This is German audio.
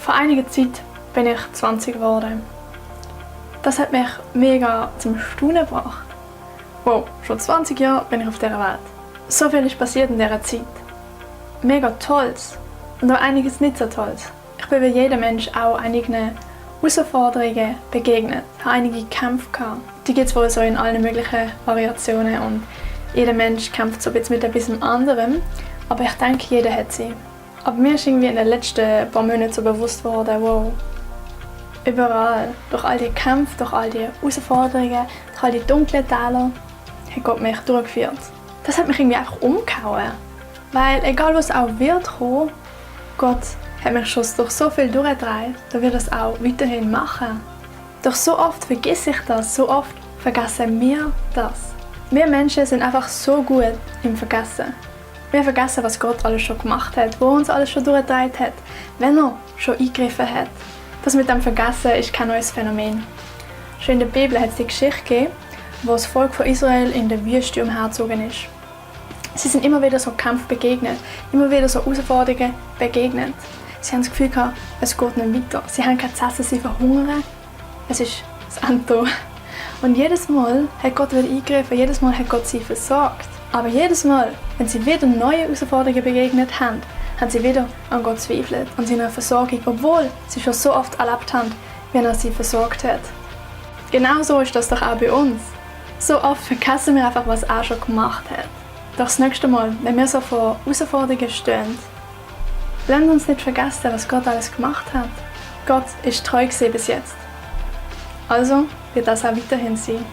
Vor einiger Zeit bin ich 20 geworden. Das hat mich mega zum Staunen gebracht. Wow, schon 20 Jahre bin ich auf dieser Welt. So viel ist passiert in dieser Zeit. Mega Tolles und auch einiges nicht so Tolles. Ich bin wie jeder Mensch auch einigen Herausforderungen begegnet. Ich habe einige Kämpfe gehabt. Die gibt es wohl so in allen möglichen Variationen und jeder Mensch kämpft so ein bisschen mit etwas anderem. Aber ich denke, jeder hat sie. Aber mir ist irgendwie in den letzten paar Monaten so bewusst geworden, wow, überall, durch all die Kämpfe, durch all die Herausforderungen, durch all die dunklen Täler, hat Gott mich durchgeführt. Das hat mich irgendwie einfach umgehauen. Weil egal was auch wird kommen, Gott hat mich schon durch so viel durchgetragen, da wird es auch weiterhin machen. Doch so oft vergesse ich das, so oft vergessen wir das. Wir Menschen sind einfach so gut im Vergessen. Wir vergessen, was Gott alles schon gemacht hat, wo uns alles schon durchgetragen hat, wenn er schon eingegriffen hat. Das mit dem Vergessen ist kein neues Phänomen. Schon in der Bibel hat es die Geschichte gegeben, wo das Volk von Israel in der Wüste umhergezogen ist. Sie sind immer wieder so Kämpfen begegnet, immer wieder so Herausforderungen begegnet. Sie haben das Gefühl gehabt, es geht nicht weiter. Sie haben kein Essen, sie verhungern. Es ist das Ende. Und jedes Mal hat Gott wieder eingegriffen, jedes Mal hat Gott sie versorgt. Aber jedes Mal, wenn sie wieder neue Herausforderungen begegnet haben, haben sie wieder an Gott zweifelt, an seiner Versorgung, obwohl sie schon so oft erlebt haben, wie er sie versorgt hat. Genauso ist das doch auch bei uns. So oft vergessen wir einfach, was er schon gemacht hat. Doch das nächste Mal, wenn wir so vor Herausforderungen stehen, lasst uns nicht vergessen, was Gott alles gemacht hat. Gott ist treu gewesen bis jetzt. Also wird das auch weiterhin sein.